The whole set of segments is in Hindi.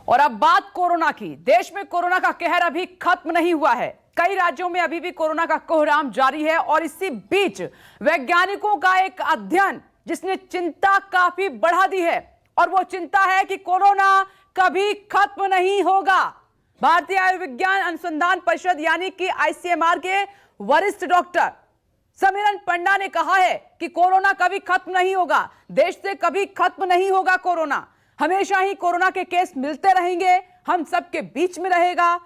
और अब बात कोरोना की। देश में कोरोना का कहर अभी खत्म नहीं हुआ है। कई राज्यों में अभी भी कोरोना का कोहराम जारी है और इसी बीच वैज्ञानिकों का एक अध्ययन जिसने चिंता काफी बढ़ा दी है, और वो चिंता है कि कोरोना कभी खत्म नहीं होगा। भारतीय आयुर्विज्ञान अनुसंधान परिषद यानी कि आईसीएमआर के वरिष्ठ डॉक्टर समीरन पंडा ने कहा है कि कोरोना कभी खत्म नहीं होगा, देश से कभी खत्म नहीं होगा कोरोना। हमेशा ही कोरोना के केस मिलते रहेंगे, हम सबके बीच में रहेगा।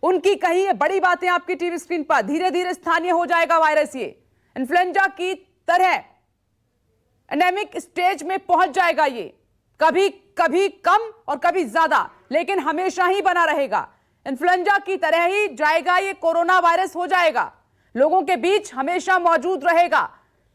उनकी कही ये बड़ी बातें आपकी टीवी स्क्रीन पर। धीरे धीरे स्थानीय हो जाएगा वायरस, ये इन्फ्लुएंजा की तरह एंडेमिक स्टेज में पहुंच जाएगा। ये कभी कभी कम और कभी ज्यादा, लेकिन हमेशा ही बना रहेगा। इन्फ्लुएंजा की तरह ही जाएगा, ये कोरोना वायरस हो जाएगा, लोगों के बीच हमेशा मौजूद रहेगा।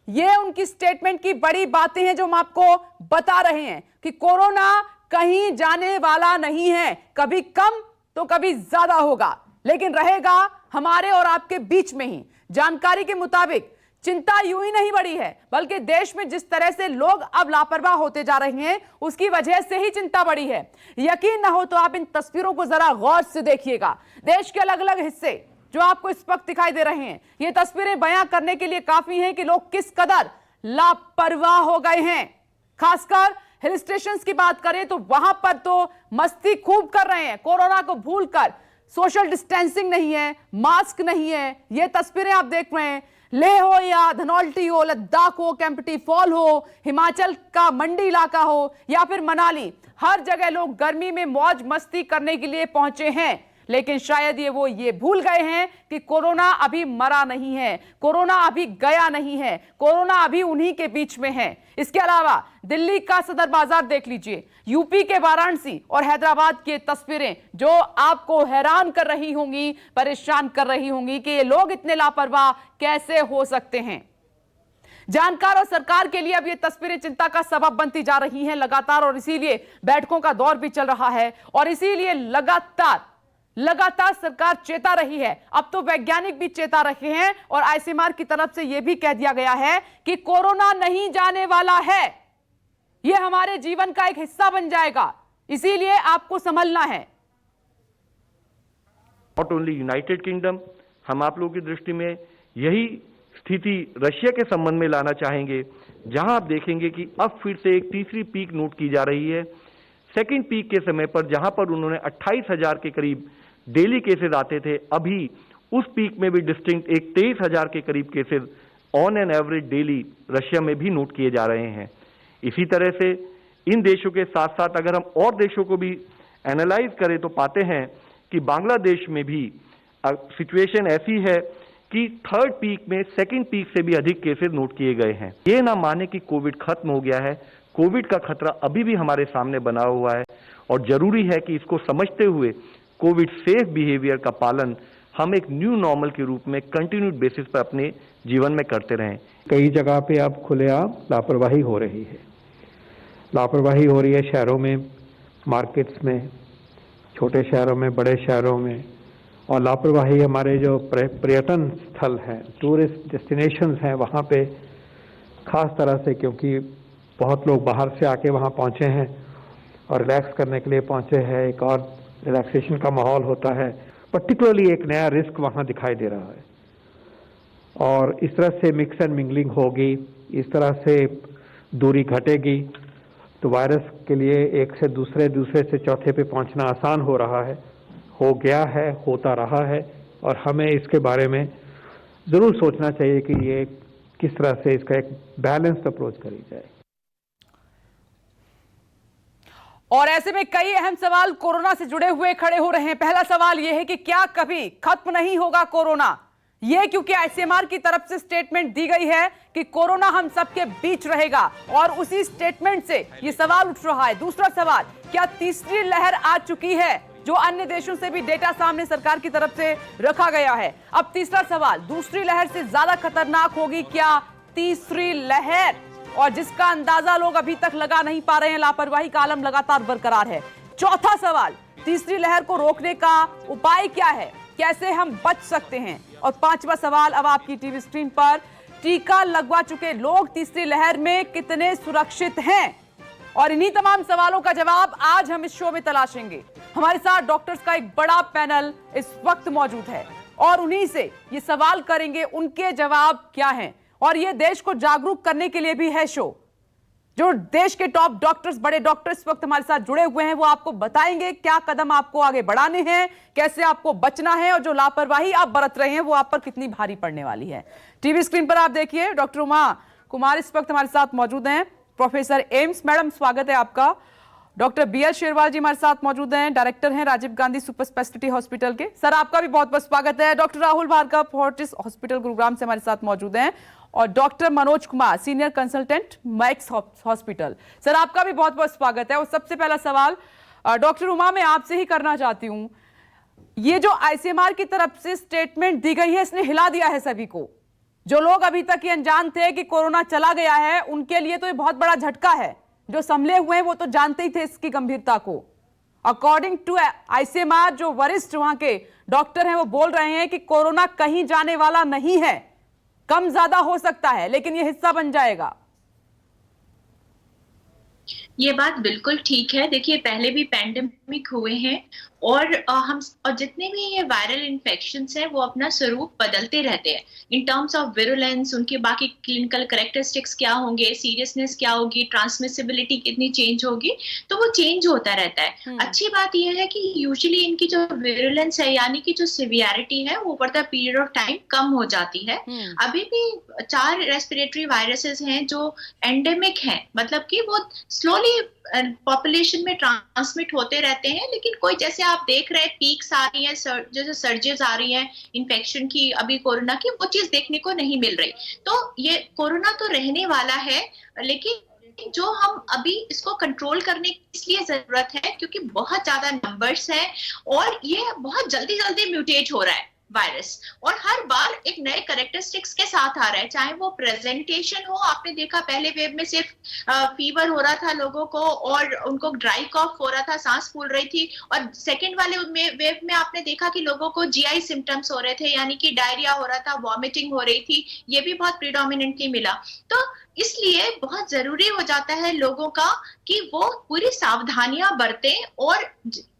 ये उनकी स्टेटमेंट की बड़ी बातें हैं जो हम आपको बता रहे हैं कि कोरोना कहीं जाने वाला नहीं है। कभी कम तो कभी ज्यादा होगा, लेकिन रहेगा हमारे और आपके बीच में ही। जानकारी के मुताबिक चिंता यूं ही नहीं बढ़ी है, बल्कि देश में जिस तरह से लोग अब लापरवाह होते जा रहे हैं उसकी वजह से ही चिंता बढ़ी है। यकीन ना हो तो आप इन तस्वीरों को जरा गौर से देखिएगा। देश के अलग अलग हिस्से जो आपको इस वक्त दिखाई दे रहे हैं, ये तस्वीरें बयां करने के लिए काफी हैं कि लोग किस कदर लापरवाह हो गए हैं। खासकर हिल स्टेशन की बात करें तो वहां पर तो मस्ती खूब कर रहे हैं, कोरोना को भूलकर। सोशल डिस्टेंसिंग नहीं है, मास्क नहीं है। ये तस्वीरें आप देख रहे हैं, लेह हो या धनौल्टी हो, लद्दाख हो, कैंपटी फॉल हो, हिमाचल का मंडी इलाका हो या फिर मनाली, हर जगह लोग गर्मी में मौज मस्ती करने के लिए पहुंचे हैं। लेकिन शायद ये भूल गए हैं कि कोरोना अभी मरा नहीं है, कोरोना अभी गया नहीं है, कोरोना अभी उन्हीं के बीच में है। इसके अलावा दिल्ली का सदर बाजार देख लीजिए, यूपी के वाराणसी और हैदराबाद की तस्वीरें जो आपको हैरान कर रही होंगी, परेशान कर रही होंगी कि ये लोग इतने लापरवाह कैसे हो सकते हैं। जानकार और सरकार के लिए अब ये तस्वीरें चिंता का सबब बनती जा रही हैं लगातार, और इसीलिए बैठकों का दौर भी चल रहा है और इसीलिए लगातार सरकार चेता रही है। अब तो वैज्ञानिक भी चेता रहे हैं और आईसीएमआर की तरफ से यह भी कह दिया गया है कि कोरोना नहीं जाने वाला है, यह हमारे जीवन का एक हिस्सा बन जाएगा, इसीलिए आपको संभलना है। नॉट ओनली यूनाइटेड किंगडम, हम आप लोगों की दृष्टि में यही स्थिति रशिया के संबंध में लाना चाहेंगे, जहां आप देखेंगे कि अब फिर से एक तीसरी पीक नोट की जा रही है। सेकेंड पीक के समय पर जहां पर उन्होंने 28,000 के करीब डेली केसेस आते थे, अभी उस पीक में भी डिस्टिंक्ट एक 23,000 के करीब cases on an average daily Russia में भी नोट किए जा रहे हैं। इसी तरह से इन देशों के साथ साथ अगर हम और देशों को भी एनालाइज करें तो पाते हैं कि बांग्लादेश में भी सिचुएशन ऐसी है कि थर्ड पीक में सेकेंड पीक से भी अधिक केसेस नोट किए गए हैं। ये ना माने कि कोविड खत्म हो गया है, कोविड का खतरा अभी भी हमारे सामने बना हुआ है और जरूरी है कि इसको समझते हुए कोविड सेफ बिहेवियर का पालन हम एक न्यू नॉर्मल के रूप में कंटिन्यूड बेसिस पर अपने जीवन में करते रहें। कई जगह पे अब खुलेआम लापरवाही हो रही है। लापरवाही हो रही है शहरों में, मार्केट्स में, छोटे शहरों में, बड़े शहरों में, और लापरवाही हमारे जो पर्यटन स्थल हैं, टूरिस्ट डेस्टिनेशंस हैं, वहाँ पे खास तरह से, क्योंकि बहुत लोग बाहर से आके वहाँ पहुँचे हैं और रिलैक्स करने के लिए पहुँचे हैं, एक और रिलैक्सेशन का माहौल होता है। पर्टिकुलरली एक नया रिस्क वहाँ दिखाई दे रहा है और इस तरह से मिक्स एंड मिंगलिंग होगी, इस तरह से दूरी घटेगी तो वायरस के लिए एक से दूसरे से चौथे पे पहुँचना आसान हो रहा है, हो गया है, होता रहा है, और हमें इसके बारे में ज़रूर सोचना चाहिए कि ये किस तरह से इसका एक बैलेंस्ड अप्रोच करी जाए। और ऐसे में कई अहम सवाल कोरोना से जुड़े हुए खड़े हो रहे हैं। पहला सवाल यह है कि क्या कभी खत्म नहीं होगा कोरोना? यह क्योंकि आईसीएमआर की तरफ से स्टेटमेंट दी गई है कि कोरोना हम सबके बीच रहेगा, और उसी स्टेटमेंट से यह सवाल उठ रहा है। दूसरा सवाल, क्या तीसरी लहर आ चुकी है? जो अन्य देशों से भी डेटा सामने सरकार की तरफ से रखा गया है। अब तीसरा सवाल, दूसरी लहर से ज्यादा खतरनाक होगी क्या तीसरी लहर? और जिसका अंदाजा लोग अभी तक लगा नहीं पा रहे हैं, लापरवाही का आलम लगातार बरकरार है। चौथा सवाल, तीसरी लहर को रोकने का उपाय क्या है, कैसे हम बच सकते हैं? और पांचवा सवाल अब आपकी टीवी स्क्रीन पर, टीका लगवा चुके लोग तीसरी लहर में कितने सुरक्षित हैं? और इन्हीं तमाम सवालों का जवाब आज हम इस शो में तलाशेंगे। हमारे साथ डॉक्टर्स का एक बड़ा पैनल इस वक्त मौजूद है और उन्हीं से ये सवाल करेंगे, उनके जवाब क्या हैं। और ये देश को जागरूक करने के लिए भी है शो। जो देश के टॉप डॉक्टर्स, बड़े डॉक्टर्स इस वक्त हमारे साथ जुड़े हुए हैं, वो आपको बताएंगे क्या कदम आपको आगे बढ़ाने हैं, कैसे आपको बचना है, और जो लापरवाही आप बरत रहे हैं वो आप पर कितनी भारी पड़ने वाली है। टीवी स्क्रीन पर आप देखिए डॉक्टर उमा कुमार इस वक्त हमारे साथ मौजूद हैं, प्रोफेसर एम्स। मैडम स्वागत है आपका। डॉक्टर BL शेरवाल जी हमारे साथ मौजूद हैं, डायरेक्टर हैं Rajiv Gandhi super speciality hospital के। सर आपका भी बहुत बहुत स्वागत है। डॉक्टर राहुल भार्गव फोर्टिस हॉस्पिटल गुरुग्राम से हमारे साथ मौजूद हैं, और doctor Manoj Kumar senior consultant Max hospital. Sir आपका भी बहुत बहुत स्वागत है। और सबसे पहला सवाल डॉक्टर उमा मैं आपसे ही करना चाहती हूं, ये जो ICMR की तरफ से स्टेटमेंट दी गई है इसने हिला दिया है सभी को। जो लोग अभी तक ये अनजान थे कि कोरोना चला गया है, उनके लिए तो ये बहुत बड़ा झटका है। जो संभले हुए हैं वो तो जानते ही थे इसकी गंभीरता को। अकॉर्डिंग टू ICMR जो वरिष्ठ वहां के डॉक्टर हैं वो बोल रहे हैं कि कोरोना कहीं जाने वाला नहीं है, कम ज्यादा हो सकता है लेकिन ये हिस्सा बन जाएगा। ये बात बिल्कुल ठीक है। देखिए पहले भी पैंडेमिक हुए हैं और जितने भी ये वायरल इन्फेक्शंस हैं वो अपना स्वरूप बदलते रहते हैं इन टर्म्स ऑफ विरुलेंस। उनके बाकी क्लिनिकल कैरेक्टरिस्टिक्स क्या होंगे, सीरियसनेस क्या होगी, ट्रांसमिसिबिलिटी कितनी चेंज होगी, तो वो चेंज होता रहता है। अच्छी बात यह है कि यूजुअली इनकी जो विरुलेंस है यानी कि जो सिवियरिटी है वो over the period of time कम हो जाती है। अभी भी 4 रेस्पिरेटरी वायरसेस हैं जो एंडेमिक हैं, मतलब कि वो स्लोली पॉपुलेशन में ट्रांसमिट होते रहते हैं, लेकिन कोई जैसे आप देख रहे हैं पीक्स आ रही हैं, जैसे सर्जेस आ रही हैं इन्फेक्शन की, अभी कोरोना की, वो चीज देखने को नहीं मिल रही। तो ये कोरोना तो रहने वाला है, लेकिन जो हम अभी इसको कंट्रोल करने की इसलिए जरूरत है क्योंकि बहुत ज्यादा नंबर्स हैं और ये बहुत जल्दी जल्दी म्यूटेट हो रहा है वायरस, और हर बार एक नए कैरेक्टरिस्टिक्स के साथ आ रहा है। चाहे वो प्रेजेंटेशन हो, आपने देखा पहले वेव में सिर्फ फीवर हो रहा था लोगों को और उनको ड्राई कॉफ हो रहा था, सांस फूल रही थी, और सेकेंड वाले वेव में आपने देखा कि लोगों को GI सिम्टम्स हो रहे थे, यानी कि डायरिया हो रहा था, वॉमिटिंग हो रही थी, ये भी बहुत प्रीडोमिनेंटली मिला। तो इसलिए बहुत जरूरी हो जाता है लोगों का कि वो पूरी सावधानियां बरतें और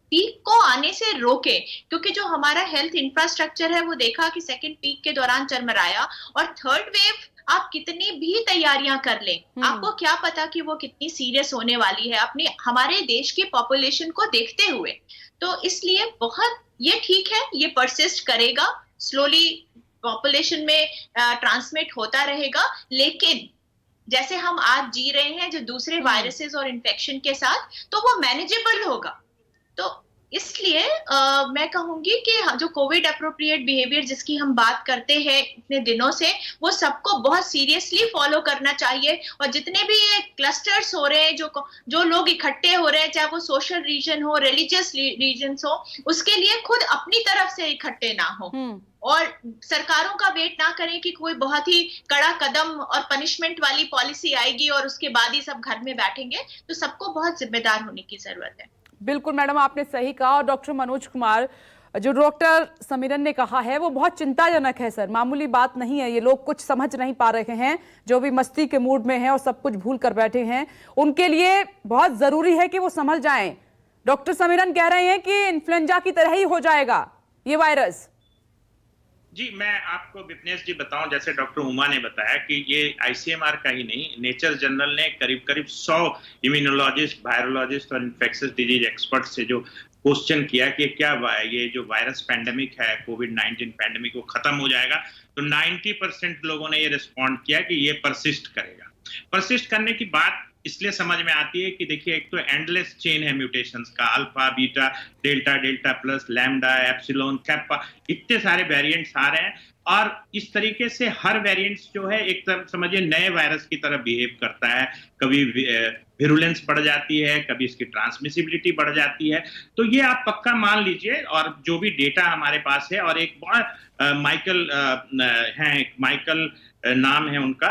पीक को आने से रोके, क्योंकि जो हमारा हेल्थ इंफ्रास्ट्रक्चर है वो देखा कि सेकंड पीक के दौरान चरमराया, और थर्ड वेव आप कितनी भी तैयारियां कर लें, आपको क्या पता कि वो कितनी सीरियस होने वाली है अपने हमारे देश की पॉपुलेशन को देखते हुए। तो इसलिए बहुत ये ठीक है, ये परसिस्ट करेगा, स्लोली पॉपुलेशन में ट्रांसमिट होता रहेगा, लेकिन जैसे हम आज जी रहे हैं जो दूसरे वायरसेस और इन्फेक्शन के साथ, तो वो मैनेजेबल होगा। तो इसलिए मैं कहूंगी कि जो कोविड अप्रोप्रिएट बिहेवियर जिसकी हम बात करते हैं इतने दिनों से, वो सबको बहुत सीरियसली फॉलो करना चाहिए। और जितने भी ये क्लस्टर्स हो रहे हैं, जो लोग इकट्ठे हो रहे हैं, चाहे वो सोशल रीजन हो, रिलीजियस रीजन्स हो, उसके लिए खुद अपनी तरफ से इकट्ठे ना हो और सरकारों का वेट ना करें कि कोई बहुत ही कड़ा कदम और पनिशमेंट वाली पॉलिसी आएगी और उसके बाद ही सब घर में बैठेंगे। तो सबको बहुत जिम्मेदार होने की जरूरत है। बिल्कुल मैडम, आपने सही कहा। और डॉक्टर मनोज कुमार, जो डॉक्टर समीरन ने कहा है वो बहुत चिंताजनक है सर, मामूली बात नहीं है। ये लोग कुछ समझ नहीं पा रहे हैं, जो भी मस्ती के मूड में हैं और सब कुछ भूल कर बैठे हैं, उनके लिए बहुत जरूरी है कि वो समझ जाएं। डॉक्टर समीरन कह रहे हैं कि इन्फ्लुएंजा की तरह ही हो जाएगा ये वायरस। जी, मैं आपको विपनेश जी बताऊं, जैसे डॉक्टर उमा ने बताया कि ये ICMR का ही नहीं, नेचर जर्नल ने करीब 100 इम्यूनोलॉजिस्ट, वायरोलॉजिस्ट और इन्फेक्शियस डिजीज एक्सपर्ट से जो क्वेश्चन किया कि क्या ये जो वायरस पैंडेमिक है, कोविड-19 पैंडेमिक, वो खत्म हो जाएगा, तो 90% लोगों ने ये रिस्पॉन्ड किया कि ये परसिस्ट करेगा। परसिस्ट करने की बात इसलिए समझ में आती है कि देखिए एक तो एंडलेस चेन है म्यूटेशंस का, alpha, beta, delta, delta plus, lambda, epsilon, kappa, इतने सारे वेरिएंट्स आ रहे हैं, और इस तरीके से हर वेरिएंट्स जो है एक तरह समझिए नए वायरस की तरह बिहेव करता है। कभी विरुलेंस बढ़ जाती है, कभी इसकी ट्रांसमिसिबिलिटी बढ़ जाती है। तो ये आप पक्का मान लीजिए, और जो भी डेटा हमारे पास है, और एक बड़ा माइकल नाम है उनका,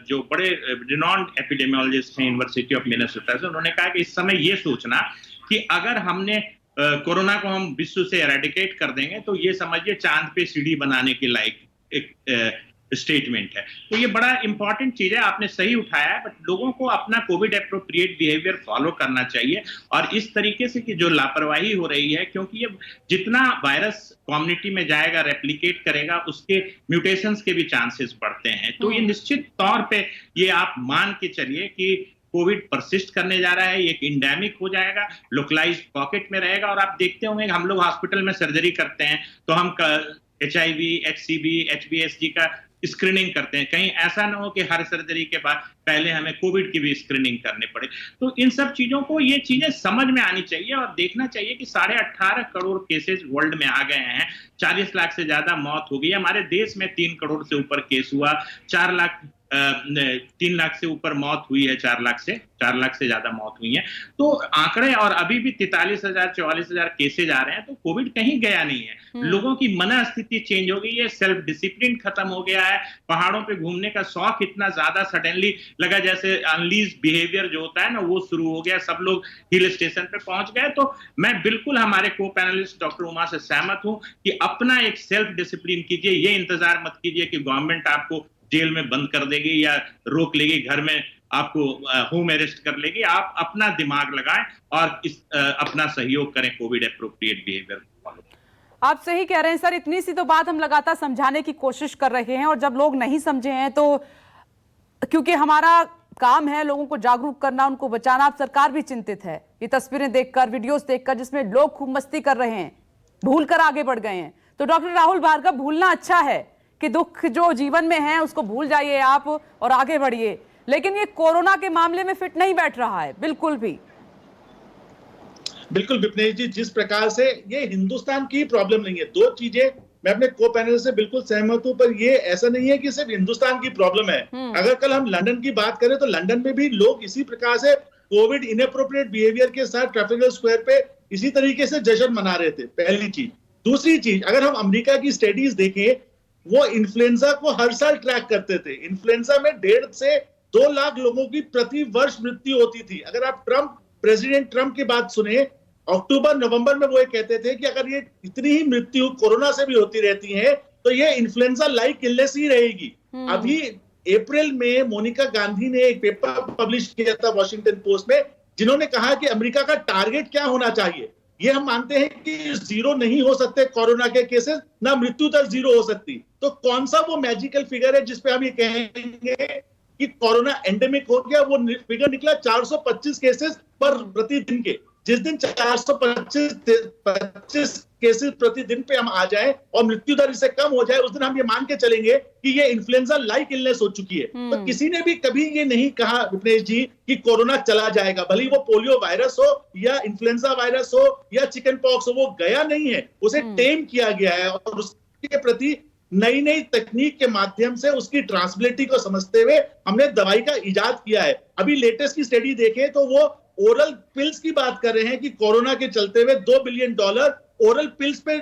जो बड़े रिनॉन्ड एपिडेमियोलॉजिस्ट हैं यूनिवर्सिटी ऑफ मिनेसोटा से, उन्होंने कहा कि इस समय ये सोचना कि अगर हमने कोरोना को हम विश्व से एरेडिकेट कर देंगे तो ये समझिए चांद पे सीढ़ी बनाने के लायक एक स्टेटमेंट है। तो ये बड़ा इंपॉर्टेंट चीज है, आपने सही उठाया है, बट लोगों को अपना कोविड एप्रोप्रिएट बिहेवियर फॉलो करना चाहिए। और इस तरीके से कि जो लापरवाही हो रही है, क्योंकि ये जितना वायरस कम्युनिटी में जाएगा, रेप्लिकेट करेगा, उसके म्यूटेशंस के भी चांसेस बढ़ते हैं। तो ये निश्चित तौर पे ये आप मान के चलिए कि कोविड परसिस्ट करने जा रहा है, ये एक इंडेमिक हो जाएगा, लोकलाइज्ड पॉकेट में रहेगा। और आप देखते होंगे हम लोग हॉस्पिटल में सर्जरी करते हैं तो हम HIV, HCV, HBsG का स्क्रीनिंग करते हैं। कहीं ऐसा ना हो कि हर सर्जरी के बाद पहले हमें कोविड की भी स्क्रीनिंग करने पड़े। तो इन सब चीजों को, ये चीजें समझ में आनी चाहिए और देखना चाहिए कि 18.5 करोड़ केसेस वर्ल्ड में आ गए हैं, 40 लाख से ज्यादा मौत हो गई। हमारे देश में 3 करोड़ से ऊपर केस हुआ, 3 लाख से ऊपर मौत हुई है, 4 लाख से ज्यादा मौत हुई है। तो आंकड़े, और अभी भी 43,000 44,000 केसेज आ रहे हैं। तो कोविड कहीं गया नहीं है। लोगों की मनस्थिति चेंज हो गई है, सेल्फ डिसिप्लिन खत्म हो गया है। पहाड़ों पे घूमने का शौक इतना ज्यादा सडनली लगा, जैसे अनलीज बिहेवियर जो होता है ना, वो शुरू हो गया। सब लोग हिल स्टेशन पे पहुंच गए। तो मैं बिल्कुल हमारे को पैनलिस्ट डॉक्टर उमा से सहमत हूं कि अपना एक सेल्फ डिसिप्लिन कीजिए। ये इंतजार मत कीजिए कि गवर्नमेंट आपको जेल में बंद कर देगी या रोक लेगी, घर में आपको होम अरेस्ट कर लेगी। आप अपना दिमाग लगाएं और अपना सहयोग करें कोविड एप्रोप्रिएट बिहेवियर फॉलो। आप सही कह रहे हैं सर, इतनी सी तो बात हम लगातार समझाने की कोशिश कर रहे हैं, और जब लोग नहीं समझे हैं तो क्योंकि हमारा काम है लोगों को जागरूक करना, उनको बचाना। अब सरकार भी चिंतित है ये तस्वीरें देखकर, वीडियोस देखकर, जिसमें लोग खूब मस्ती कर रहे हैं, भूल कर आगे बढ़ गए हैं। तो डॉक्टर राहुल भार्गव, भूलना अच्छा है कि दुख जो जीवन में है उसको भूल जाइए आप और आगे बढ़िए, लेकिन ये कोरोना के मामले में फिट नहीं बैठ रहा है बिल्कुल भी। बिल्कुल विपनेश जी, जिस प्रकार से ये हिंदुस्तान की प्रॉब्लम नहीं है। 2 चीजें मैं अपने को पैनल से बिल्कुल सहमत हूं, पर ये ऐसा नहीं है कि सिर्फ हिंदुस्तान की प्रॉब्लम है। अगर कल हम लंदन की बात करें तो लंदन में भी लोग इसी प्रकार से कोविड इनएप्रोप्रिएट बिहेवियर के साथ ट्रैफिकल स्क्वायर पे इसी तरीके से जश्न मना रहे थे, पहली चीज। दूसरी चीज, अगर हम अमेरिका की स्टडीज देखें, वो इन्फ्लुएंजा को हर साल ट्रैक करते थे। इन्फ्लुएंजा में 1.5 से 2 लाख लोगों की प्रति वर्ष मृत्यु होती थी। अगर आप प्रेसिडेंट ट्रंप की बात सुने, अक्टूबर नवंबर में वो ये कहते थे कि अगर ये इतनी ही मृत्यु कोरोना से भी होती रहती है तो ये इन्फ्लुएंजा लाइक इलनेस ही रहेगी। अभी अप्रैल में मोनिका गांधी ने एक पेपर पब्लिश किया था वॉशिंगटन पोस्ट में, जिन्होंने कहा कि अमेरिका का टारगेट क्या होना चाहिए। ये हम मानते हैं कि 0 नहीं हो सकते कोरोना के केसेस, ना मृत्यु दर 0 हो सकती। तो कौन सा वो मैजिकल फिगर है जिसपे हम ये कहेंगे कि कोरोना एंडेमिक हो गया? वो फिगर निकला 425 केसेस पर प्रतिदिन के। जिस दिन 425 केसेस प्रतिदिन पे हम आ जाए और मृत्यु दर इससे कम हो जाए, उस दिन हम ये मान के चलेंगे कि ये इन्फ्लुएंजा लाइक इलनेस हो चुकी है। तो किसी ने भी कभी ये नहीं कहा विपनेश जी कि कोरोना चला जाएगा, भले वो पोलियो वायरस हो या इन्फ्लुएंजा वायरस हो या चिकन पॉक्स हो, वो गया नहीं है, उसे टेम किया गया है। और उसके प्रति नई नई तकनीक के माध्यम से उसकी ट्रांसबिलिटी को समझते हुए हमने दवाई का इजाद किया है। अभी लेटेस्ट की स्टडी देखें तो वो ओरल पिल्स की बात कर रहे हैं कि कोरोना के चलते हुए $2 बिलियन ओरल पिल्स पे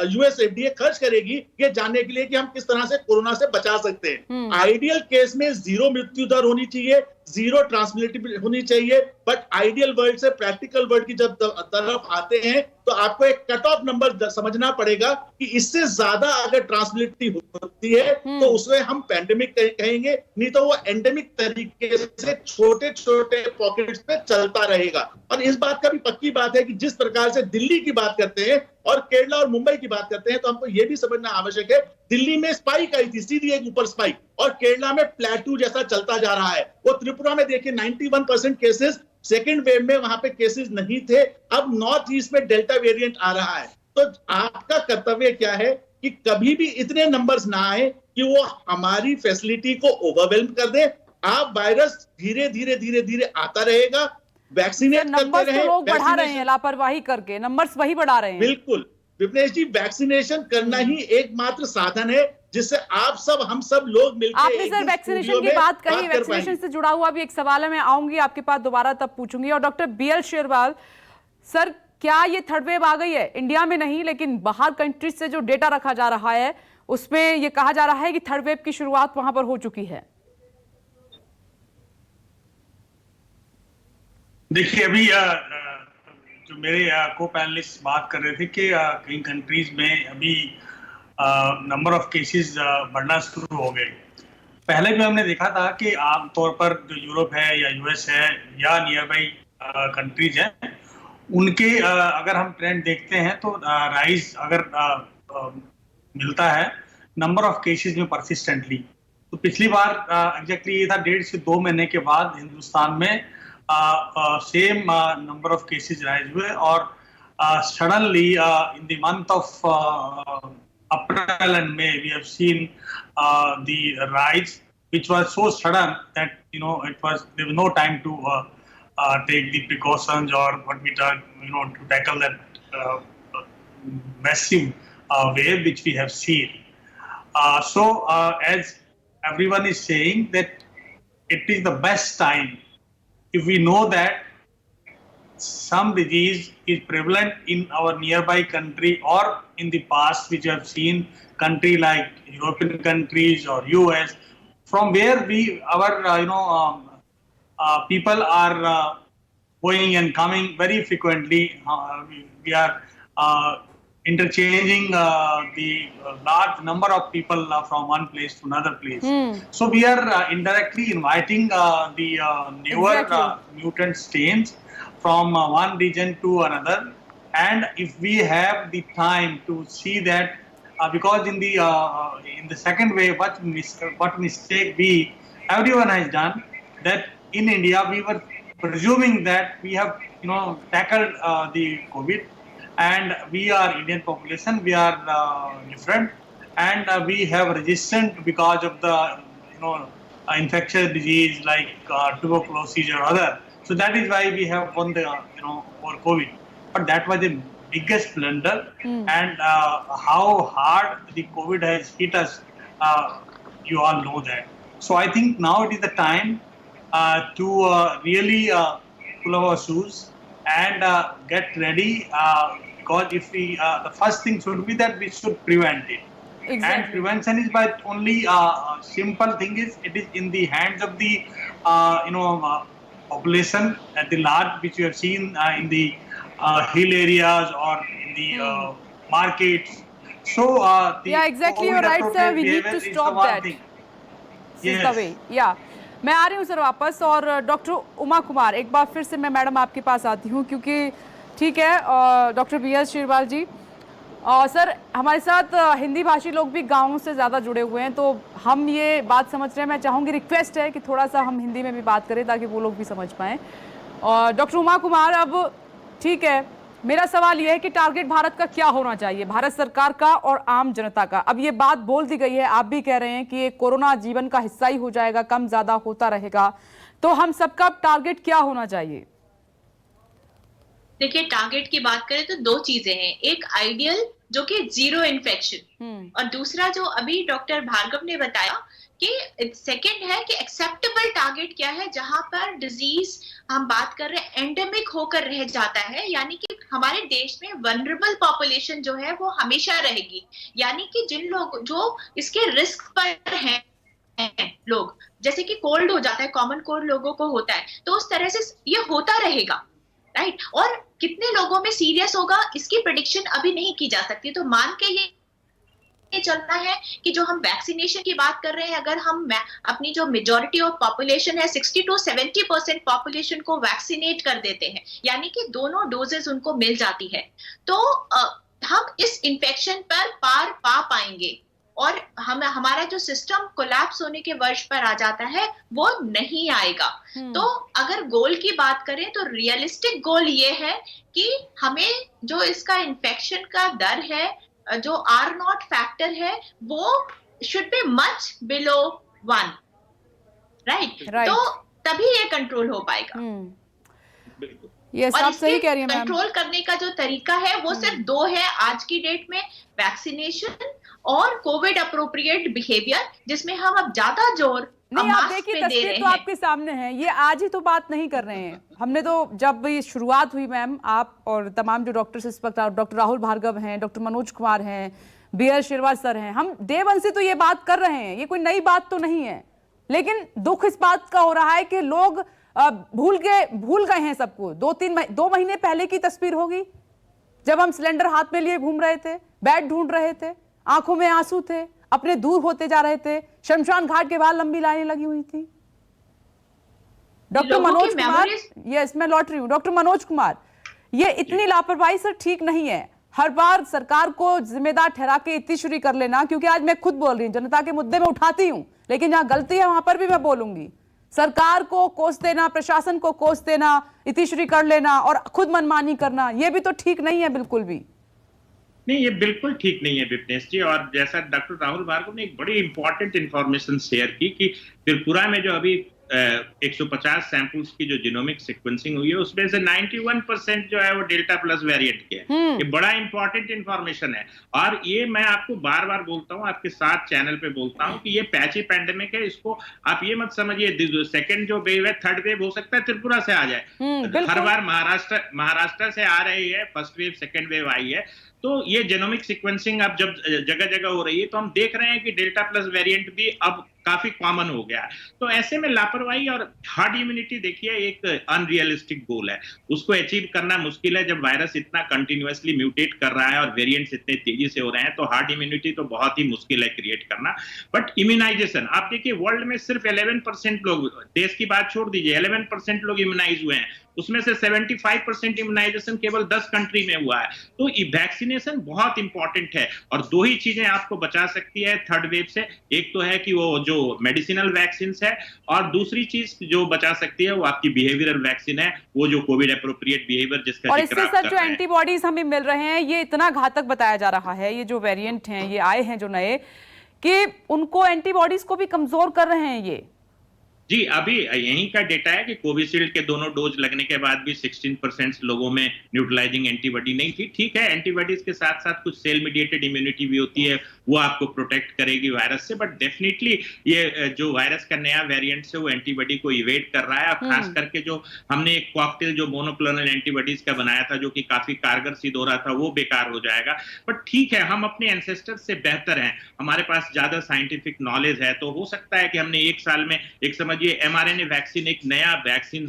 यूएस FDA खर्च करेगी, ये जानने के लिए कि हम किस तरह से कोरोना से बचा सकते हैं। आइडियल केस में 0 मृत्यु दर होनी चाहिए, 0 ट्रांसमिसिबिलिटी होनी चाहिए। बट आइडियल वर्ल्ड से प्रैक्टिकल वर्ल्ड की जब तरफ आते हैं तो आपको एक कट ऑफ नंबर समझना पड़ेगा कि इससे ज्यादा अगर ट्रांसमिसिबिलिटी होती है तो उसमें हम पैंडेमिक कहेंगे, नहीं तो वो एंडेमिक तरीके से छोटे छोटे पॉकेट्स पे चलता रहेगा। और इस बात का भी पक्की बात है कि जिस प्रकार से दिल्ली की बात करते हैं और केरला और मुंबई की बात करते हैं, तो हमको ये भी समझना आवश्यक है, दिल्ली में स्पाइक आई थी, सीधी एक ऊपर स्पाइक, और केरला में प्लेटू जैसा चलता जा रहा है। वो त्रिपुरा में देखिए 91% केसेस सेकेंड वेव में वहां पे केसेस नहीं थे, अब नॉर्थ ईस्ट में डेल्टा वेरिएंट आ रहा है। तो आपका कर्तव्य क्या है कि कभी भी इतने नंबर्स ना आए कि वो हमारी फैसिलिटी को ओवरवेल्म कर दे। आप वायरस धीरे धीरे धीरे धीरे आता रहेगा, वैक्सीनेट करते रहे। तो लोग बढ़ा रहे हैं लापरवाही करके, नंबर्स वही बढ़ा रहे हैं। बिल्कुल विपनेश जी, वैक्सीनेशन करना ही एकमात्र साधन है जिससे आप सब, हम सब लोग मिलकर। आपने सर वैक्सीनेशन की बात कही, वैक्सीनेशन से जुड़ा हुआ भी एक सवाल है, मैं आऊंगी आपके पास दोबारा तब पूछूंगी। और डॉक्टर BL शेरवाल सर, क्या ये थर्ड वेव आ गई है? इंडिया में नहीं लेकिन बाहर कंट्रीज से जो डेटा रखा जा रहा है उसमें ये कहा जा रहा है कि थर्ड वेव की शुरुआत वहां पर हो चुकी है। देखिए, अभी जो मेरे को पैनलिस्ट बात कर रहे थे कि कई कंट्रीज में अभी नंबर ऑफ केसेस बढ़ना शुरू हो गए। पहले भी हमने देखा था कि आमतौर पर जो यूरोप है या यूएस है या नियर बाई कंट्रीज हैं, उनके अगर हम ट्रेंड देखते हैं तो राइज अगर मिलता है नंबर ऑफ केसेस में परसिस्टेंटली। तो पिछली बार एग्जैक्टली ये था 1.5 से 2 महीने के बाद हिंदुस्तान में same number of cases rise हुए और suddenly in the month of April and May, we have seen the rise, which was so sudden that there was no time to take the precautions or what we done, to tackle that massive wave which we have seen. So, as everyone is saying that it is the best time if we know that some disease is prevalent in our nearby country or in the past, which we have seen country like European countries or US, from where our people are going and coming very frequently. We are interchanging the large number of people from one place to another place. So we are indirectly inviting the newer mutant strains from one region to another, and if we have the time to see that, because in the second wave, what mistake everyone has done, that in India we were presuming that we have tackled the COVID, and we are Indian population, we are different, and we have resistant because of the infectious disease like tuberculosis or other. So that is why we have won the over COVID. But that was the biggest blunder, and how hard the COVID has hit us, you all know that. So I think now it is the time to really pull our shoes and get ready, because if we the first thing should be that we should prevent it. Exactly. And prevention is by only simple thing is it is in the hands of the population at the large, which you have seen in the hill areas or in the markets. So exactly, you're right, sir. We need to stop that. This is the way. मैं आ रही हूँ सर वापस, और डॉक्टर उमा कुमार, एक बार फिर से मैं मैडम आपके पास आती हूँ, क्योंकि ठीक है डॉक्टर BS शिरवाल जी, सर हमारे साथ हिंदी भाषी लोग भी गाँव से ज़्यादा जुड़े हुए हैं, तो हम ये बात समझ रहे हैं। मैं चाहूँगी, रिक्वेस्ट है कि थोड़ा सा हम हिंदी में भी बात करें ताकि वो लोग भी समझ पाएँ। और डॉक्टर उमा कुमार, अब ठीक है, मेरा सवाल ये है कि टारगेट भारत का क्या होना चाहिए, भारत सरकार का और आम जनता का। अब ये बात बोल दी गई है, आप भी कह रहे हैं कि ये कोरोना जीवन का हिस्सा ही हो जाएगा, कम ज़्यादा होता रहेगा, तो हम सबका टारगेट क्या होना चाहिए? देखिए, टारगेट की बात करें तो 2 चीजें हैं, एक आइडियल जो कि 0 इन्फेक्शन, और दूसरा जो अभी डॉक्टर भार्गव ने बताया कि सेकंड है कि एक्सेप्टेबल टारगेट क्या है, जहां पर डिजीज हम बात कर रहे हैं एंडेमिक होकर रह जाता है, यानी कि हमारे देश में वल्नरेबल पॉपुलेशन जो है वो हमेशा रहेगी, यानी कि जिन लोग जो इसके रिस्क पर हैं लोग, जैसे कि कोल्ड हो जाता है, कॉमन कोल्ड लोगों को होता है, तो उस तरह से ये होता रहेगा, राइट। और कितने लोगों में सीरियस होगा इसकी प्रेडिक्शन अभी नहीं की जा सकती, तो मान के ये चलना है कि जो हम वैक्सीनेशन की बात कर रहे हैं, अगर हम अपनी जो मेजॉरिटी ऑफ पॉपुलेशन है 60 to 70% पॉपुलेशन को वैक्सीनेट कर देते हैं, यानी कि दोनों डोजेस उनको मिल जाती है, तो हम इस इन्फेक्शन पर पार पा पाएंगे और हमारा जो सिस्टम कोलैप्स होने के वर्ष पर आ जाता है वो नहीं आएगा। तो अगर गोल की बात करें तो रियलिस्टिक गोल ये है कि हमें जो इसका इन्फेक्शन का दर है, जो R0 फैक्टर है, वो should be much below 1, right. तो तभी ये कंट्रोल हो पाएगा। ये सब सही कह रही है मैम। कंट्रोल करने का जो तरीका है वो सिर्फ 2 है आज की डेट में, वैक्सीनेशन और कोविड अप्रोप्रिएट बिहेवियर, जिसमें हम अब ज्यादा जोर नहीं, आप देखिए तस्वीर तो आपके सामने है, ये आज ही तो बात नहीं कर रहे हैं, हमने तो जब ये शुरुआत हुई मैम, आप और तमाम जो डॉक्टर्स इस वक्त, डॉक्टर राहुल भार्गव हैं, डॉक्टर मनोज कुमार हैं, BS शिरवाल सर हैं, हम डे 1 से तो ये बात कर रहे हैं, ये कोई नई बात तो नहीं है, लेकिन दुख इस बात का हो रहा है कि लोग भूल गए हैं सबको। 2 महीने पहले की तस्वीर होगी जब हम सिलेंडर हाथ में लिए घूम रहे थे, बेड ढूंढ रहे थे, आंखों में आंसू थे, अपने दूर होते जा रहे थे, शमशान घाट के बाहर लंबी लाइनें लगी हुई थी। डॉक्टर मनोज कुमार, यस मैं लौट रही हूँ, डॉक्टर मनोज कुमार, ये इतनी लापरवाही सर ठीक नहीं है। हर बार सरकार को जिम्मेदार ठहरा के इतिश्री कर लेना, क्योंकि आज मैं खुद बोल रही हूँ, जनता के मुद्दे में उठाती हूँ, लेकिन जहां गलती है वहां पर भी मैं बोलूंगी। सरकार को कोस देना, प्रशासन को कोस देना, इतिश्री कर लेना और खुद मनमानी करना, यह भी तो ठीक नहीं है बिल्कुल भी। नहीं, ये बिल्कुल ठीक नहीं है विपनेश जी। और जैसा डॉक्टर राहुल भार्गव ने एक बड़ी इंपॉर्टेंट इंफॉर्मेशन शेयर की कि त्रिपुरा में जो अभी 150 सैंपल्स की जो जीनोमिक सीक्वेंसिंग हुई है, उसमें से 91% जो है वो डेल्टा प्लस वेरिएंट के हैं। ये बड़ा इंपॉर्टेंट इंफॉर्मेशन है। और ये मैं आपको बार बार बोलता हूँ, आपके साथ चैनल पे बोलता हूँ कि ये पैची पैंडेमिक है। इसको आप ये मत समझिए सेकंड जो वेव है, थर्ड वेव हो सकता है त्रिपुरा से आ जाए। हर बार महाराष्ट्र से आ रही है, फर्स्ट वेव सेकंड वेव आई है। तो ये जेनोमिक सीक्वेंसिंग अब जब जगह जगह हो रही है, तो हम देख रहे हैं कि डेल्टा प्लस वेरिएंट भी अब काफी कॉमन हो गया है। तो ऐसे में लापरवाही और हार्ड इम्यूनिटी देखिए एक अनरियलिस्टिक गोल है, उसको अचीव करना मुश्किल है जब वायरस इतना कंटिन्यूअसली म्यूटेट कर रहा है और वेरिएंट्स इतने तेजी से हो रहे हैं। तो हार्ड इम्यूनिटी तो बहुत ही मुश्किल है क्रिएट करना। बट इम्यूनाइजेशन आप देखिए, वर्ल्ड में सिर्फ 11% लोग, देश की बात छोड़ दीजिए, 11% लोग इम्यूनाइज हुए हैं, उसमें से 75% इम्यूनाइजेशन केवल 10 कंट्री में हुआ है। तो वैक्सीनेशन बहुत इंपॉर्टेंट है और दो ही चीजें आपको बचा सकती है थर्ड वेव से। एक तो है कि वो जो मेडिसिनल वैक्सीन है, और दूसरी चीज जो बचा सकती है वो आपकी बिहेवियरल वैक्सीन है, वो जो कोविड एप्रोप्रिएट बिहेवियर जिसका और इससे सर जो एंटीबॉडीज हमें मिल रहे हैं, ये इतना घातक बताया जा रहा है, ये जो वेरिएंट हैं, ये आए हैं जो नए, कि उनको एंटीबॉडीज को भी कमजोर कर रहे हैं ये। जी, अभी यहीं का डेटा है कि कोविशील्ड के दोनों डोज लगने के बाद भी 16% लोगों में न्यूट्रलाइजिंग एंटीबॉडी नहीं थी। ठीक है, एंटीबॉडीज के साथ साथ कुछ सेल मीडिएटेड इम्यूनिटी भी होती है, वो आपको प्रोटेक्ट करेगी वायरस से। बट डेफिनेटली ये जो वायरस का नया वेरिएंट है वो एंटीबॉडी को इवेड कर रहा है। और खास करके जो हमने एक कॉकटेल जो मोनोक्लोनल एंटीबॉडीज का बनाया था, जो कि काफी कारगर सिद्ध हो रहा था, वो बेकार हो जाएगा। बट ठीक है, हम अपने एंसेस्टर से बेहतर हैं, हमारे पास ज्यादा साइंटिफिक नॉलेज है। तो हो सकता है कि हमने एक साल में एक समझिए mRNA वैक्सीन, एक नया वैक्सीन,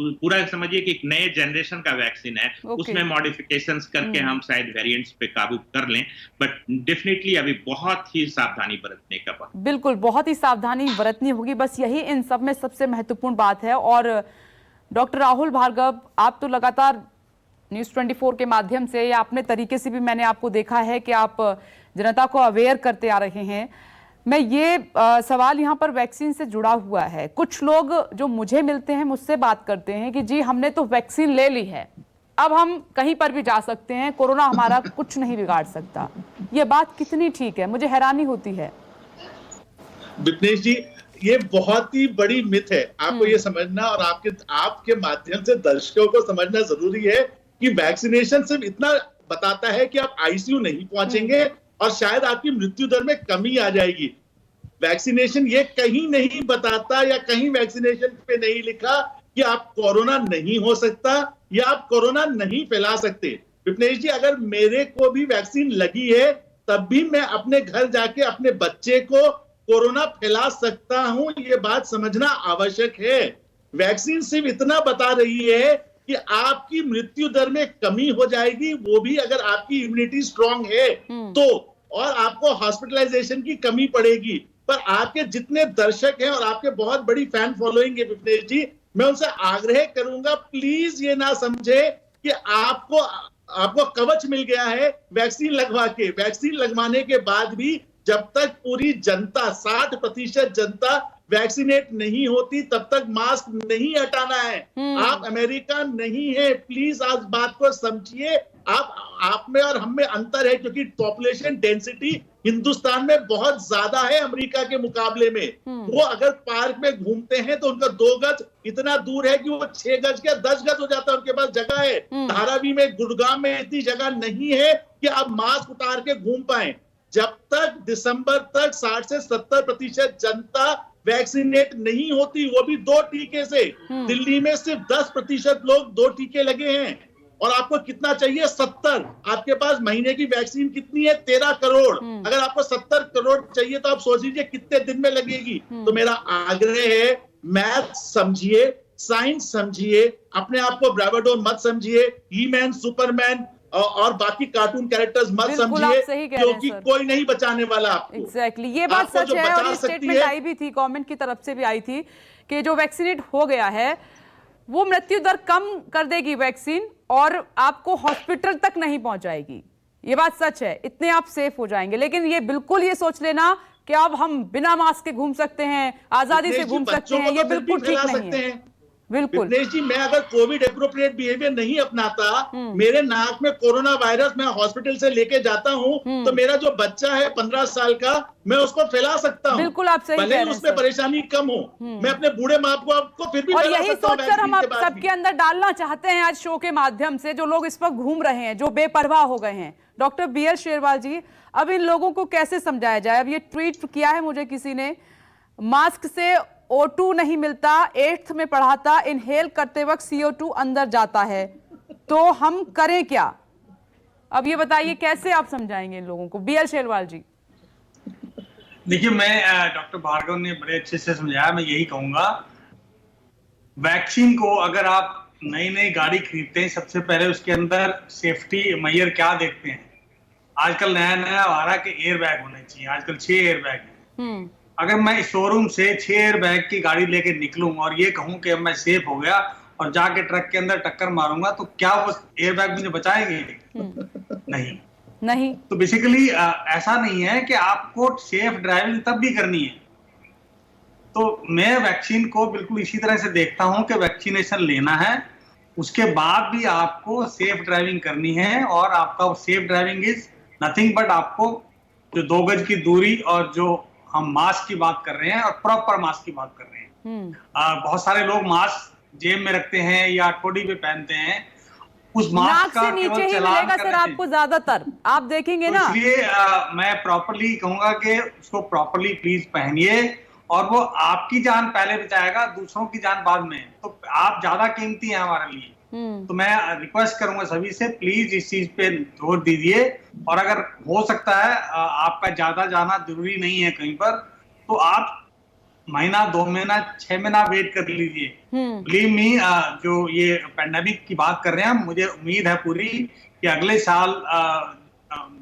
पूरा समझिए कि एक नए जनरेशन का वैक्सीन है, उसमें मॉडिफिकेशंस करके हम शायद वेरिएंट्स पे काबू कर लें। बट डेफिनेटली अभी बहुत ही सावधानी बरतने का वक्त। बिल्कुल, बहुत ही सावधानी बरतनी होगी, बस यही इन सब में सबसे महत्वपूर्ण बात है। और डॉक्टर राहुल भार्गव, आप तो लगातार न्यूज़ 24 के माध्यम से या अपने तरीके से भी मैंने आपको देखा है कि आप जनता को अवेयर करते आ रहे हैं। मैं ये सवाल यहाँ पर वैक्सीन से जुड़ा हुआ है। कुछ लोग जो मुझे मिलते हैं मुझसे बात करते हैं कि जी हमने तो वैक्सीन ले ली है, अब हम कहीं पर भी जा सकते हैं, कोरोना हमारा कुछ नहीं बिगाड़ सकता। ये बात कितनी ठीक है, मुझे हैरानी होती है। विपनेश जी, ये बहुत ही बड़ी मिथ है, आपको ये समझना और आपके माध्यम से दर्शकों को समझना जरूरी है कि वैक्सीनेशन सिर्फ इतना बताता है कि आप आईसीयू नहीं पहुंचेंगे और शायद आपकी मृत्यु दर में कमी आ जाएगी। वैक्सीनेशन ये कहीं नहीं बताता या कहीं वैक्सीनेशन पे नहीं लिखा कि आप कोरोना नहीं हो सकता या आप कोरोना नहीं फैला सकते। विपनेश जी, अगर मेरे को भी वैक्सीन लगी है तब भी मैं अपने घर जाके अपने बच्चे को कोरोना फैला सकता हूं, ये बात समझना आवश्यक है। वैक्सीन सिर्फ इतना बता रही है कि आपकी मृत्यु दर में कमी हो जाएगी, वो भी अगर आपकी इम्यूनिटी स्ट्रांग है तो, और आपको हॉस्पिटलाइजेशन की कमी पड़ेगी। पर आपके जितने दर्शक हैं और आपके बहुत बड़ी फैन फॉलोइंग है विपनेश जी, मैं उनसे आग्रह करूंगा प्लीज ये ना समझे कि आपको कवच मिल गया है वैक्सीन लगवा के। वैक्सीन लगवाने के बाद भी जब तक पूरी जनता 60% जनता वैक्सीनेट नहीं होती तब तक मास्क नहीं हटाना है। आप अमेरिका नहीं है, प्लीज आज बात को समझिए। आप में और हम में अंतर है क्योंकि पॉपुलेशन डेंसिटी हिंदुस्तान में बहुत ज्यादा है अमेरिका के मुकाबले में। वो अगर पार्क में घूमते हैं तो उनका 2 गज इतना दूर है कि वो 6 गज या 10 गज हो जाता है, उनके पास जगह है। धारावी में, गुड़गांव में इतनी जगह नहीं है कि आप मास्क उतार के घूम पाए। जब तक दिसंबर तक 60 से 70% जनता वैक्सीनेट नहीं होती, वो भी 2 टीके से, दिल्ली में सिर्फ 10% लोग 2 टीके लगे हैं। और आपको कितना चाहिए? 70। आपके पास महीने की वैक्सीन कितनी है? 13 करोड़। अगर आपको 70 करोड़ चाहिए तो आप सोच लीजिए कितने दिन में लगेगी। तो मेरा आग्रह है, मैथ समझिए, साइंस समझिए, अपने आप को ब्रावोडोर मत समझिए, ही मैन सुपरमैन और बाकी कार्टून कैरेक्टर्स मत बिल्कुल, आप समझिए, सही कह रहे हैं, क्योंकि सर। कोई नहीं बचाने वाला आपको। एग्जैक्टली ये बात आपको सच जो है, और बचा ये सकती स्टेटमेंट है, आई भी थी, गवर्नमेंट की तरफ से भी आई थी कि जो वैक्सीनेट हो गया है वो मृत्यु दर कम कर देगी वैक्सीन, और आपको हॉस्पिटल तक नहीं पहुंचाएगी। ये बात सच है, इतने आप सेफ हो जाएंगे। लेकिन ये बिल्कुल ये सोच लेना कि अब हम बिना मास्क के घूम सकते हैं, आजादी से घूम सकते हैं, ये बिल्कुल ठीक नहीं है। बिल्कुल विपनेश जी, मैं अगर कोविड एप्रोप्रिएट बिहेवियर नहीं अपनाता, मेरे नाक में कोरोना वायरस मैं हॉस्पिटल से लेके जाता हूँ, तो मेरा जो बच्चा है 15 साल का, मैं उसको फैला सकता हूँ। बिल्कुल आप सही कह रहे हैं, उसमें परेशानी कम हो, मैं अपने बूढ़े माँ बाप को फिर भी और फैला यही सकता हूँ सोचकर हम वैक्सीन आप के बाद सबके अंदर डालना चाहते हैं आज शो के माध्यम से, जो लोग इस वक्त घूम रहे हैं, जो बेपरवाह हो गए हैं। डॉक्टर BL शेरवाल जी, अब इन लोगों को कैसे समझाया जाए? अब ये ट्वीट किया है मुझे किसी ने, मास्क से O2 नहीं मिलता, 8th में पढ़ा था, इनहेल करते वक्त CO2 अंदर जाता है, तो हम करें क्या? अब ये बताइए कैसे आप समझाएंगे इन लोगों को? BL शेरवाल जी। देखिए, मैं डॉक्टर भार्गव ने बड़े अच्छे से समझाया। मैं यही कहूंगा, वैक्सीन को अगर आप नई गाड़ी खरीदते हैं, सबसे पहले उसके अंदर सेफ्टी मेजर क्या देखते हैं। आजकल नया आ रहा है कि एयर बैग होने चाहिए, आजकल 6 एयर बैग हैं। अगर मैं शोरूम से 6 एयर बैग की गाड़ी लेके निकलूं और ये कहूं कि अब मैं सेफ हो गया और जाके ट्रक के अंदर टक्कर मारूंगा, तो क्या वो एयर बैग मुझे बचाएंगे? नहीं। तो बेसिकली ऐसा नहीं है कि आपको सेफ ड्राइविंग तब भी करनी है। तो मैं वैक्सीन को बिल्कुल इसी तरह से देखता हूं कि वैक्सीनेशन लेना है, उसके बाद भी आपको सेफ ड्राइविंग करनी है। और आपका safe driving is nothing but आपको जो 2 गज की दूरी और जो हम मास्क की बात कर रहे हैं और प्रॉपर मास्क की बात कर रहे हैं। बहुत सारे लोग मास्क जेब में रखते हैं या ठोड़ी पे पहनते हैं, उस मास्क का नीचे ही मिलेगा सर आपको ज्यादातर, आप देखेंगे ना। इसलिए मैं प्रॉपरली कहूंगा कि उसको प्रॉपरली प्लीज पहनिए, और वो आपकी जान पहले बचाएगा, दूसरों की जान बाद में। तो आप ज्यादा कीमती हैं हमारे लिए। तो मैं रिक्वेस्ट करूंगा सभी से, प्लीज इस चीज पे जोर दीजिए। और अगर हो सकता है आपका ज्यादा जाना जरूरी नहीं है कहीं पर, तो आप महीना, 2 महीना, 6 महीना वेट कर लीजिए। बिलीव मी, जो ये पैंडेमिक की बात कर रहे हैं, मुझे उम्मीद है पूरी कि अगले साल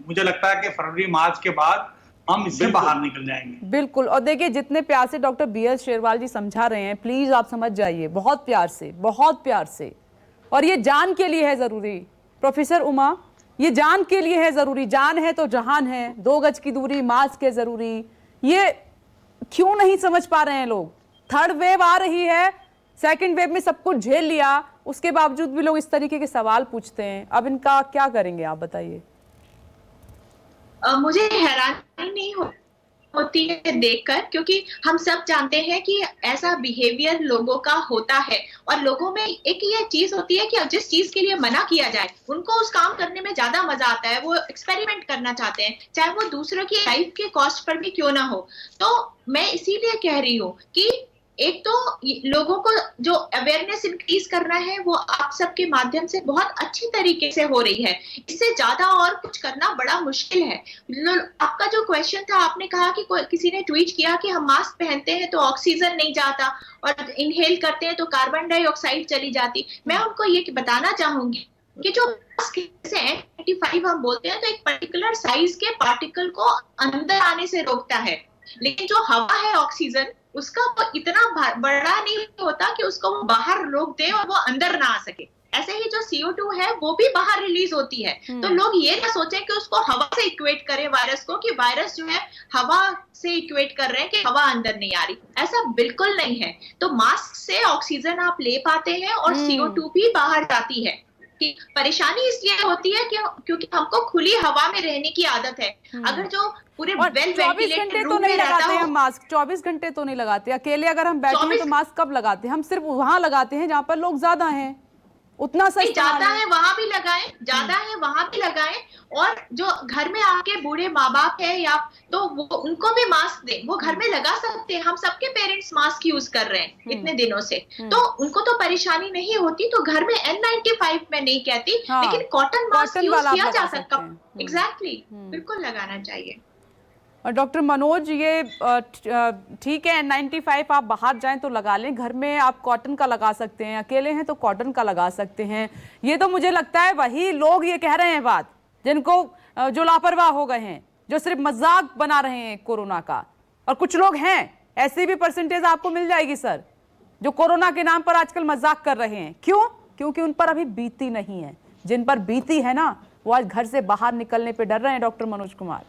मुझे लगता है कि फरवरी मार्च के बाद हम इससे बाहर निकल जाएंगे। बिल्कुल। और देखिए, जितने प्यार से डॉक्टर BL शेरवाल जी समझा रहे हैं, प्लीज आप समझ जाइए, बहुत प्यार से, बहुत प्यार से। और ये जान के लिए है जरूरी। प्रोफेसर उमा, ये जान के लिए है जरूरी। जान है तो जहान है। 2 गज की दूरी, मास्क है जरूरी। ये क्यों नहीं समझ पा रहे हैं लोग? 3rd वेव आ रही है, 2nd वेव में सब कुछ झेल लिया, उसके बावजूद भी लोग इस तरीके के सवाल पूछते हैं। अब इनका क्या करेंगे, आप बताइए। मुझे हैरानी नहीं होती है देखकर, क्योंकि हम सब जानते हैं कि ऐसा बिहेवियर लोगों का होता है। और लोगों में एक ये चीज होती है कि जिस चीज के लिए मना किया जाए, उनको उस काम करने में ज्यादा मजा आता है, वो एक्सपेरिमेंट करना चाहते हैं, चाहे वो दूसरों की लाइफ के कॉस्ट पर भी क्यों ना हो। तो मैं इसीलिए कह रही हूँ कि एक तो लोगों को जो अवेयरनेस इंक्रीज करना है, वो आप सबके माध्यम से बहुत अच्छी तरीके से हो रही है। इससे ज्यादा और कुछ करना बड़ा मुश्किल है। आपका जो क्वेश्चन था, आपने कहा कि किसी ने ट्वीट किया कि हम मास्क पहनते हैं तो ऑक्सीजन नहीं जाता, और इनहेल करते हैं तो कार्बन डाइऑक्साइड चली जाती। मैं उनको ये बताना चाहूंगी कि जो N95 हम बोलते हैं, तो एक पर्टिकुलर साइज के पार्टिकल को अंदर आने से रोकता है, लेकिन जो हवा है ऑक्सीजन, उसका वो इतना बड़ा नहीं होता कि उसको वो बाहर रोक दे और वो अंदर ना आ सके। ऐसे ही जो CO2 है वो भी बाहर रिलीज होती है। तो लोग ये ना सोचें कि उसको हवा से इक्वेट करें वायरस को, कि वायरस जो है हवा से इक्वेट कर रहे हैं कि हवा अंदर नहीं आ रही। ऐसा बिल्कुल नहीं है। तो मास्क से ऑक्सीजन आप ले पाते हैं और CO2 भी बाहर जाती है। परेशानी इसलिए होती है क्योंकि हमको खुली हवा में रहने की आदत है। अगर जो पूरे वेल वेंटिलेटेड रूम में रहता हो, हम मास्क 24 घंटे तो नहीं लगाते। अकेले अगर हम बैठे हैं तो मास्क कब लगाते हैं? हम सिर्फ वहां लगाते हैं जहां पर लोग ज्यादा हैं। उतना सही ज्यादा है वहां भी लगाएं, ज्यादा है वहां भी लगाएं। और जो घर में आपके बूढ़े माँ बाप है, या तो वो उनको भी मास्क दें, वो घर में लगा सकते हैं। हम सबके पेरेंट्स मास्क यूज कर रहे हैं इतने दिनों से, तो उनको तो परेशानी नहीं होती। तो घर में N95 मैं नहीं कहती, लेकिन कॉटन मास्क यूज किया जा सकता। एग्जैक्टली, बिल्कुल लगाना चाहिए। और डॉक्टर मनोज, ये ठीक है N95 आप बाहर जाएं तो लगा लें, घर में आप कॉटन का लगा सकते हैं, अकेले हैं तो कॉटन का लगा सकते हैं। ये तो मुझे लगता है वही लोग ये कह रहे हैं बात जिनको जो लापरवाह हो गए हैं, जो सिर्फ मजाक बना रहे हैं कोरोना का। और कुछ लोग हैं, ऐसी भी परसेंटेज आपको मिल जाएगी सर, जो कोरोना के नाम पर आजकल मजाक कर रहे हैं। क्यों? क्योंकि उन पर अभी बीती नहीं है। जिन पर बीती है ना, वो आज घर से बाहर निकलने पे डर रहे हैं। डॉक्टर मनोज कुमार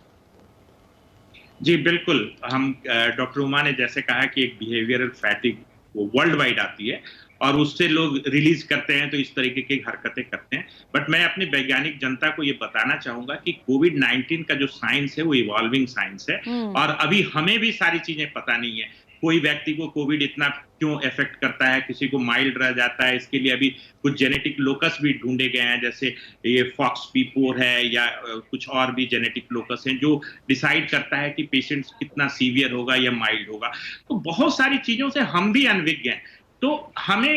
जी बिल्कुल, हम डॉक्टर उमा ने जैसे कहा कि एक बिहेवियरल फैटिग वो वर्ल्ड वाइड आती है और उससे लोग रिलीज करते हैं तो इस तरीके की हरकतें करते हैं। बट मैं अपनी वैज्ञानिक जनता को ये बताना चाहूंगा कि कोविड-19 का जो साइंस है वो इवॉल्विंग साइंस है और अभी हमें भी सारी चीजें पता नहीं है। कोई व्यक्ति को कोविड इतना क्यों इफेक्ट करता है, किसी को माइल्ड रह जाता है, इसके लिए अभी कुछ जेनेटिक लोकस भी ढूंढे गए हैं, जैसे ये FOXP4 है या कुछ और भी जेनेटिक लोकस हैं जो डिसाइड करता है कि पेशेंट कितना सीवियर होगा या माइल्ड होगा। तो बहुत सारी चीजों से हम भी अनभिज्ञ हैं। तो हमें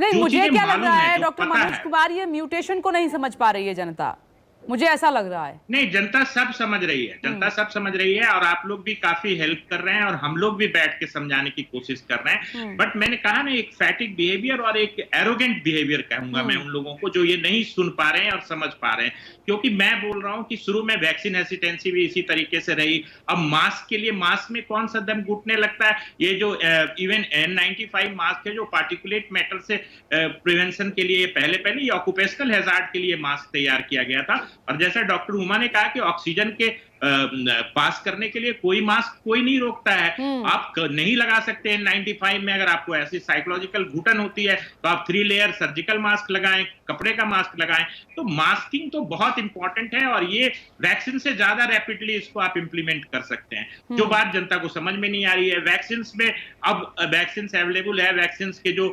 नहीं, मुझे क्या लग रहा है डॉक्टर मनोज कुमार, ये म्यूटेशन को नहीं समझ पा रही है जनता, मुझे ऐसा लग रहा है। नहीं, जनता सब समझ रही है, जनता सब समझ रही है और आप लोग भी काफी हेल्प कर रहे हैं और हम लोग भी बैठ के समझाने की कोशिश कर रहे हैं। बट मैंने कहा ना, एक फैटिक बिहेवियर और एक एरोगेंट बिहेवियर कहूंगा मैं उन लोगों को जो ये नहीं सुन पा रहे हैं और समझ पा रहे हैं। क्योंकि मैं बोल रहा हूं कि शुरू में वैक्सीन हेसिटेंसी भी इसी तरीके से रही। अब मास्क के लिए, मास्क में कौन सा दम घुटने लगता है। ये जो इवन N95 मास्क है जो पार्टिकुलेट मैटर से प्रिवेंशन के लिए पहले ये ऑक्यूपेशनल हैजार्ड के लिए मास्क तैयार किया गया था। और जैसा डॉक्टर उमा ने कहा कि ऑक्सीजन के पास करने के लिए कोई मास्क कोई नहीं रोकता है। आप नहीं लगा सकते N95 में, अगर आपको ऐसी साइकोलॉजिकल घुटन होती है तो आप 3 लेयर सर्जिकल मास्क लगाएं, कपड़े का मास्क लगाएं। तो मास्किंग तो बहुत इंपॉर्टेंट है और ये वैक्सीन से ज्यादा रैपिडली इसको आप इंप्लीमेंट कर सकते हैं। जो बात जनता को समझ में नहीं आ रही है, वैक्सीन में अब वैक्सीन अवेलेबल है, वैक्सीन के जो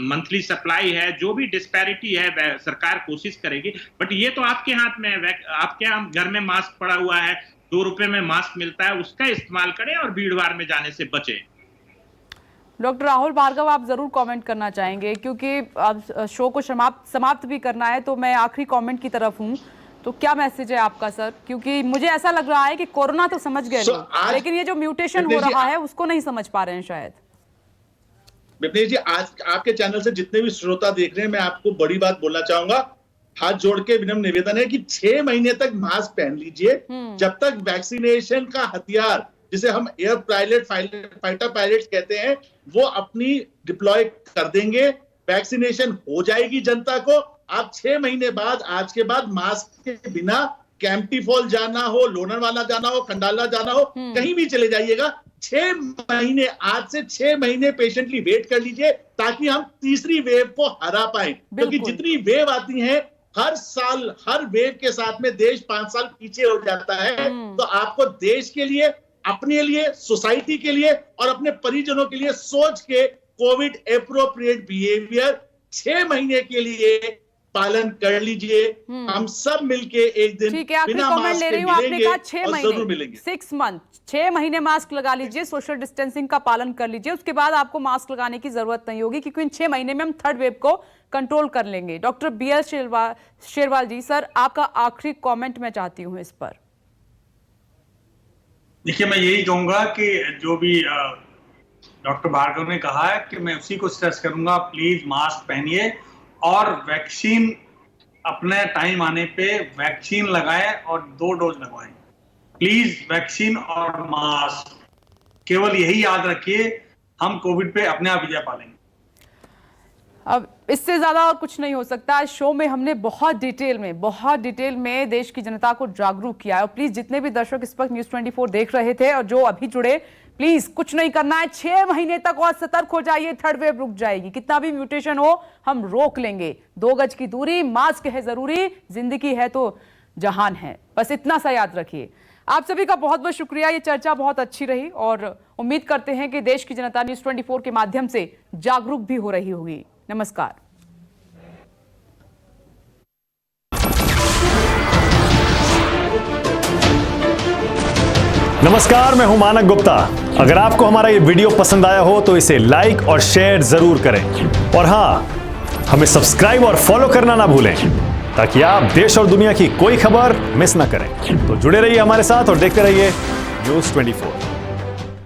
मंथली सप्लाई है, जो भी डिस्पैरिटी है सरकार कोशिश करेगी। बट ये तो आपके हाथ में है। आपके घर में मास्क पड़ा हुआ है, 2 रुपए में मास्क मिलता है, उसका इस्तेमाल करें और भीड़ भाड़ में जाने से बचें। डॉक्टर राहुल भार्गव, आप जरूर कमेंट करना चाहेंगे क्योंकि अब शो को समाप्त भी करना है, तो मैं आखिरी कमेंट की तरफ हूं। तो क्या मैसेज है आपका सर? क्योंकि मुझे ऐसा लग रहा है कि कोरोना तो समझ गए लोग, लेकिन ये जो म्यूटेशन हो रहा है उसको नहीं समझ पा रहे हैं शायद। विपनेश जी, आज आपके चैनल से जितने भी श्रोता देख रहे हैं, मैं आपको बड़ी बात बोलना चाहूंगा। हाथ जोड़ के विनम्र निवेदन है कि 6 महीने तक मास्क पहन लीजिए। जब तक वैक्सीनेशन का हथियार, जिसे हम एयर पायलट फाइटर पायलट्स कहते हैं, वो अपनी डिप्लॉय कर देंगे, वैक्सीनेशन हो जाएगी जनता को। आप 6 महीने बाद, आज के बाद मास्क के बिना कैंपटी फॉल जाना हो, लोनावाला जाना हो, खंडाला जाना हो, कहीं भी चले जाइएगा। 6 महीने, आज से 6 महीने पेशेंटली वेट कर लीजिए ताकि हम तीसरी वेव को हरा पाए। क्योंकि जितनी वेव आती है, हर साल हर वेव के साथ में देश 5 साल पीछे हो जाता है। तो आपको देश के लिए, अपने लिए, सोसाइटी के लिए और अपने परिजनों के लिए सोच के कोविड एप्रोप्रिएट बिहेवियर 6 महीने के लिए पालन कर लीजिए। हम सब मिलके एक दिन बिना मास्क के मिलेंगे और जरूर मिलेंगे। 6 मंथ, 6 महीने मास्क लगा लीजिए, सोशल डिस्टेंसिंग का पालन कर लीजिए, उसके बाद आपको मास्क लगाने की जरूरत नहीं होगी क्योंकि इन 6 महीने में हम 3rd वेव को कंट्रोल कर लेंगे। डॉक्टर BL शेरवाल जी, सर आपका आखिरी कमेंट मैं चाहती हूँ इस पर। देखिए, मैं यही कहूंगा कि जो भी डॉक्टर भार्गव ने कहा है कि मैं उसी को स्ट्रेस करूंगा, प्लीज मास्क पहनिए और वैक्सीन अपने टाइम आने पे वैक्सीन लगाएं और 2 डोज लगवाएं। प्लीज वैक्सीन और मास्क, केवल यही याद रखिए, हम कोविड पे अपने आप विजय पालेंगे। अब इससे ज्यादा और कुछ नहीं हो सकता। इस शो में हमने बहुत डिटेल में देश की जनता को जागरूक किया है। और प्लीज जितने भी दर्शक इस वक्त News 24 देख रहे थे और जो अभी जुड़े, प्लीज कुछ नहीं करना है, 6 महीने तक और सतर्क हो जाइए। 3rd वेव रुक जाएगी, कितना भी म्यूटेशन हो हम रोक लेंगे। 2 गज की दूरी, मास्क है जरूरी, जिंदगी है तो जहान है, बस इतना सा याद रखिए। आप सभी का बहुत बहुत शुक्रिया, ये चर्चा बहुत अच्छी रही और उम्मीद करते हैं कि देश की जनता News 24 के माध्यम से जागरूक भी हो रही होगी। नमस्कार। नमस्कार, मैं हूं मानक गुप्ता। अगर आपको हमारा ये वीडियो पसंद आया हो तो इसे लाइक और शेयर जरूर करें और हां, हमें सब्सक्राइब और फॉलो करना ना भूलें ताकि आप देश और दुनिया की कोई खबर मिस ना करें। तो जुड़े रहिए हमारे साथ और देखते रहिए न्यूज़ 24।